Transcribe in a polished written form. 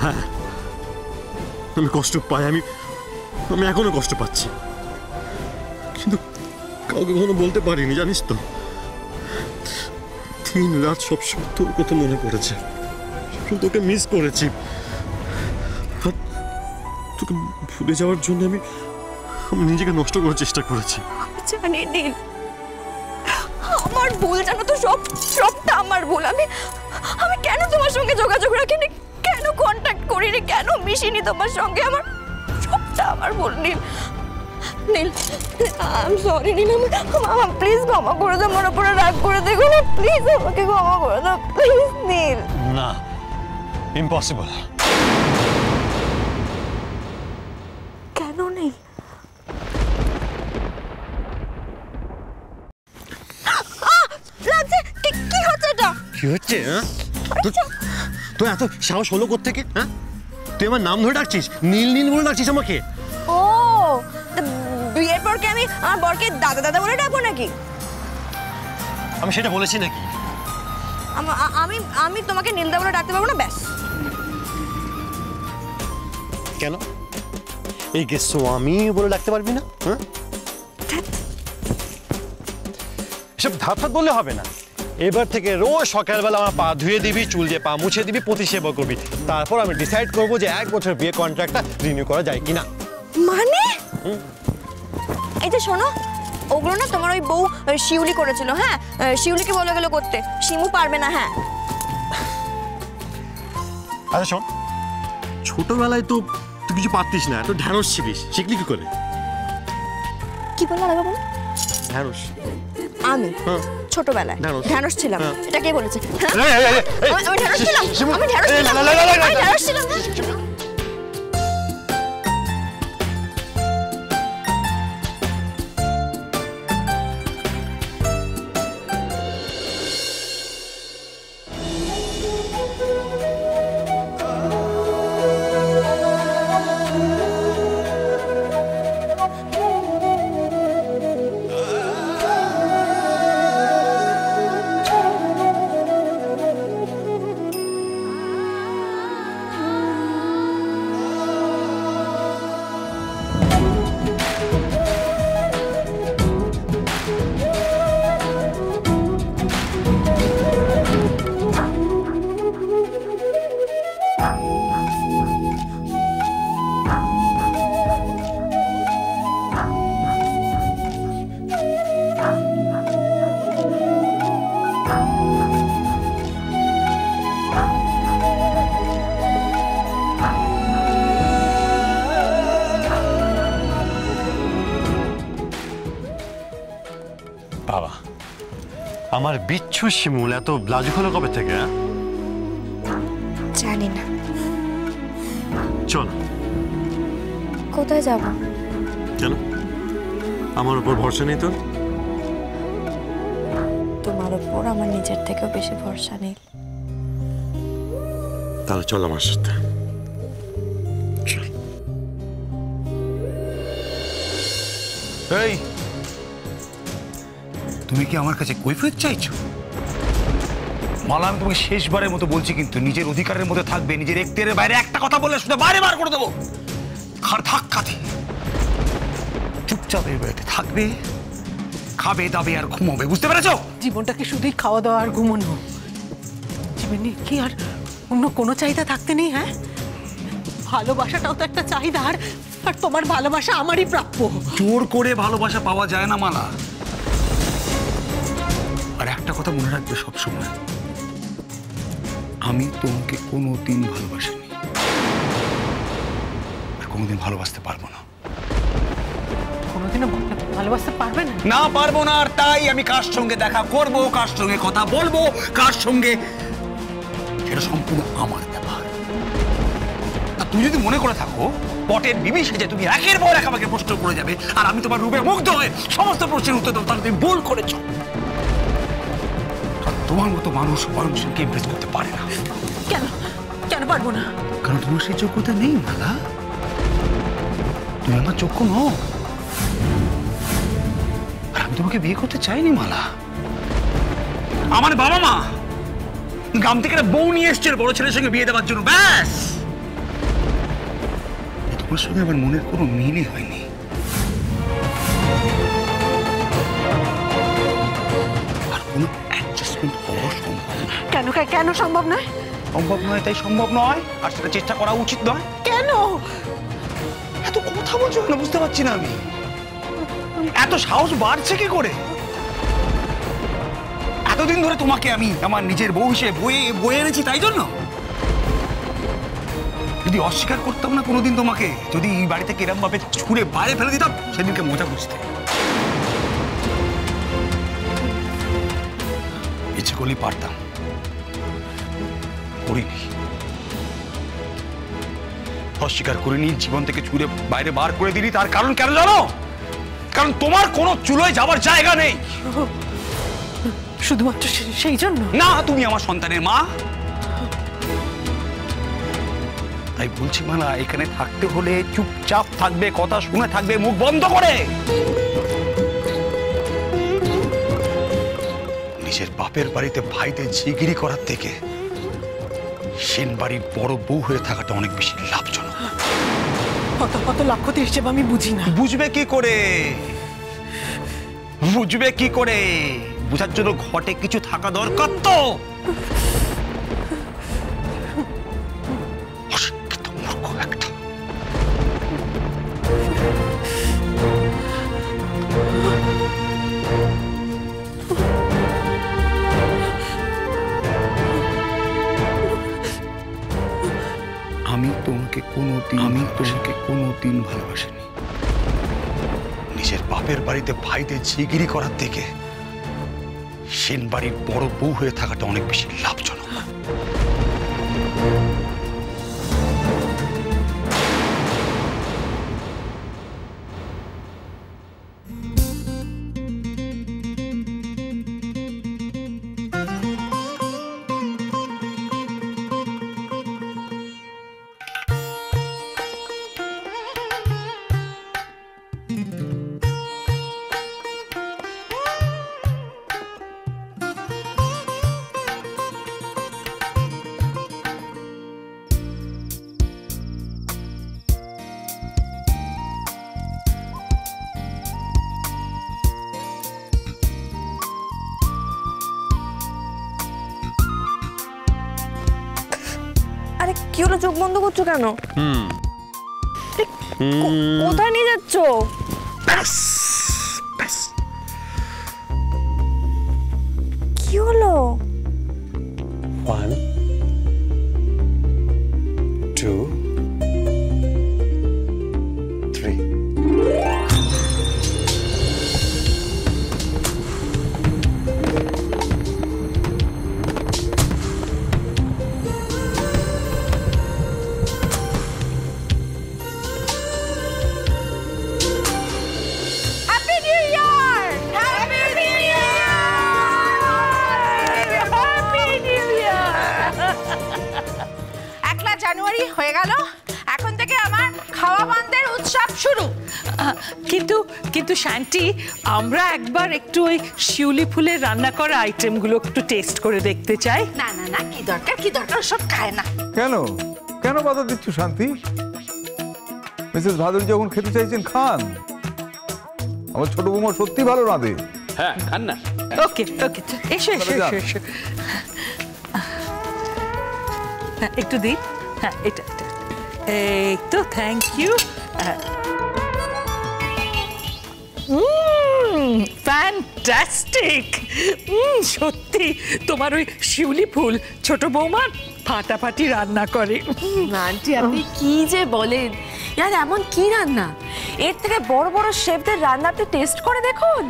হ্যাঁ, আমি কষ্ট পাই, আমি এখনো কষ্ট পাচ্ছি, কিন্তু কাউকে কখনো বলতে পারিনি, জানিস তো। দিন রাত সবসময় তোর কথা মনে পড়েছে, তোকে মিস করেছি। তোকে ভুলে যাওয়ার জন্য আমি নিজেকে নষ্ট করার চেষ্টা করেছি। জানি নীল, আমার ভুল, জানো তো, সবটা আমার ভুল। আমি কেন তোমার সঙ্গে যোগাযোগ রাখিনি, কেন কন্ট্যাক্ট করিনি, কেন মিশিনি তোমার সঙ্গে, সবটা আমার ভুল। নীল, নীল, আই এম সরি নীল, আমার প্লিজ ক্ষমা করে দাও, আমার উপরে রাগ করে দেখো না, প্লিজ আমাকে ক্ষমা করে দাও, প্লিজ নীল। না, ইম্পসিবল। কেন নীল? কি হচ্ছে এটা? কি হচ্ছে? তোর এত সাহস হলো কোত্থেকে? হ্যাঁ, তুই আমার নাম ধরে ডাকছিস, নীল নীল বলে ডাকছিস আমাকে? ও, বিয়ের পর কি আমি আমার বরকে দাদা দাদা বলে ডাকবো নাকি? আমি সেটা বলেছি নাকি? আমি তোমাকে নীলদা বলে ডাকতে পারবো না, ব্যাস। কেন? এই গে স্বামী বলে ডাকতে পারবি না? হ্যাঁ, এসব ধাপ ধাপ বললে হবে না। এবার থেকে রোজ সকালবেলা আমার পা ধুয়ে দিবি, চুল দিয়ে পা মুছে দিবি, প্রতিসেবা করবি। তারপর আমি ডিসাইড করবো যে 1 বছর বিয়ে কন্ট্রাক্টটা রিনিউ করা যায় কিনা। মানে এই যে শোনো, ওগুলো না তোমার ওই বউ শিউলি করেছিল। হ্যাঁ, শিউলিকে বলে গেল করতে, শিমু পারবে না। হ্যাঁ, আচ্ছা শোন, ছোটবেলায় তো তুই কিছু পারতিস না, তো ঢ্যাঁড়স ছিলিস, শিখলি কি করে? কি বললো আরে বাবু? ঢ্যাঁড়স। আমি ছোটবেলায় ঢ্যাঁড়স ছিলাম? এটা কে বলেছে? আমি ঢ্যাঁড়স ছিলাম? আমি ঢ্যাঁড়স ছিলাম? বাবা, আমার বিচ্ছু শিমুল এত লাজুক হলো কবে থেকে? জানি না। চল। কোথায় যাব? কেন, আমার উপর ভরসা নেই তোর? তোমার উপর আমার নিজের থেকেও বেশি ভরসা নেই। তাহলে চল আমার সাথে। এই, তুমি কি আমার কাছে কৈফিয়ত চাইছো? মালা, আমি তোমাকে শেষবারের মতো বলছি, কিন্তু নিজের অধিকারের মধ্যে থাকবে, নিজের এখতিয়ারের বাইরে একটা কথা বললে শুধু বারে বার করে দেবো। খার ধাক্কা দিয়ে চুপচাপ এই বাড়িতে থাকবে, খাবে দাবে আর ঘুমাবে, বুঝতে পেরেছো? জীবনটা কি শুধুই খাওয়া দাওয়া আর ঘুমানো? জীবনে কি আর অন্য কোনো চাহিদা থাকতে নেই? হ্যাঁ, ভালোবাসাটাও তো একটা চাহিদা, আর তোমার ভালোবাসা আমারই প্রাপ্য। জোর করে ভালোবাসা পাওয়া যায় না মালা। আর একটা কথা মনে রাখবে সবসময়, আমি তোমাকে কোনোদিন ভালোবাসিনি, আর কোনোদিন ভালোবাসতে পারবো না। কোনোদিনও ভালোবাসতে পারবে না? না, পারবো না। আর তাই আমি কার সঙ্গে দেখা করব, কার সঙ্গে কথা বলবো, কার সঙ্গে, সেটা সম্পূর্ণ আমার ব্যাপার। আর তুমি যদি মনে করে থাকো পটের বিবি সেজে তুমি একের পর এক আমাকে প্রশ্ন করে যাবে, আর আমি তোমার রূপে মুগ্ধ হয়ে সমস্ত প্রশ্নের উত্তর দেবো, তাহলে তুমি ভুল করেছ। তোমার মতো মানুষ মানুষকে ইমপ্রেস করতে পারে না। কেন? কেন পারবো না? কারণ তোমার সেই যোগ্যতা নেই মালা। তুমি আমার যোগ্য নও, আর আমি তোমাকে বিয়ে করতে চাইনি মালা। আমার বাবা মা গ্রাম থেকে একটা বউ নিয়ে এসছে বড় ছেলের সঙ্গে বিয়ে দেওয়ার জন্য, ব্যাস। তোমার সঙ্গে আমার মনের কোনো মিলই হয়নি। আর কোনো অ্যাডজাস্টমেন্ট হওয়া সম্ভব না। কেন সম্ভব নয়? সম্ভব নয় তাই সম্ভব নয়, আর সেটা চেষ্টা করা উচিত নয়। কেন এত কথা বলছো কেন বুঝতে পারছি না আমি। এত সাহস বাড়ছে কি করে? এতদিন ধরে তোমাকে আমি আমার নিজের বউ হিসেবে বয়ে এনেছি, তাই জন্য যদি অস্বীকার করতাম না কোনোদিন তোমাকে, যদি এই বাড়ি থেকে এরম ভাবে ছুঁড়ে বাইরে ফেলে দিতাম, সেদিনকে মজা বুঝতে। ইচ্ছে করলেই পারতাম, করিনি। অস্বীকার করিনি, জীবন থেকে ছুঁড়ে বাইরে বার করে দিলি। তার কারণ কেন জানো? কারণ তোমার কোনো চুলোয় যাবার জায়গা নেই। শুধুমাত্র সেই জন্য? না, তুমি আমার সন্তানের মা, তাই বলছি মালা, এখানে থাকতে হলে চুপচাপ থাকবে, কথা শুনে থাকবে, মুখ বন্ধ করে। নিজের বাপের বাড়িতে ভাইদের ঝিগিরি করার থেকে সেন বাড়ির বড় বউ হয়ে থাকাটা অনেক বেশি লাভজনক। কত লাভ ক্ষতির হিসেব আমি বুঝি না। বুঝবে কি করে? বুঝবে কি করে? বুঝার জন্য ঘটে কিছু থাকা দরকার তো। অশিক্ষিত মূর্খ একটা। আমি তোমাকে কোনোদিন ভালোবাসিনি। নিজের বাপের বাড়িতে ভাইদের ঝিগিরি করার থেকে সেন বাড়ির বড় বউ হয়ে থাকাটা অনেক বেশি লাভজনক। আরে কি হলো, চোখ বন্ধ করছো কেন? কোথায় নিয়ে যাচ্ছ? কি হলো? 1 2 3 happy new year! Happy new year! Happy new year! 1 জানুয়ারি হয়ে গেল, এখন থেকে আমার খাওয়া বন্ধের উৎসব শুরু। কিন্তু শান্তি, আমরা একবার একটু ওই শিউলি ফুলের রান্না করা আইটেমগুলো একটু টেস্ট করে দেখতে চাই। না না না, কি দরকার সব খায় না। কেন বাধা দিচ্ছ শান্তি? মিসেস ভাদুরী যখন খেতে চাইছেন খান। আমার ছোট বৌমা সত্যি ভালো রাঁধে। হ্যাঁ, খান না। ওকে এসো। হ্যাঁ, একটু দিন। হ্যাঁ, এটা এই তো, থ্যাংক ইউ। ফ্যান্টাস্টিক! সত্যি তোমার ওই শিউলি ফুল ছোট বৌমা ফাটাফাটি রান্না করে। আন্টি, আপনি কি যে বলেন! ইয়ার এমন কি রান্না! এর থেকে বড় বড় শেফদের রান্না আপনি টেস্ট করে দেখুন।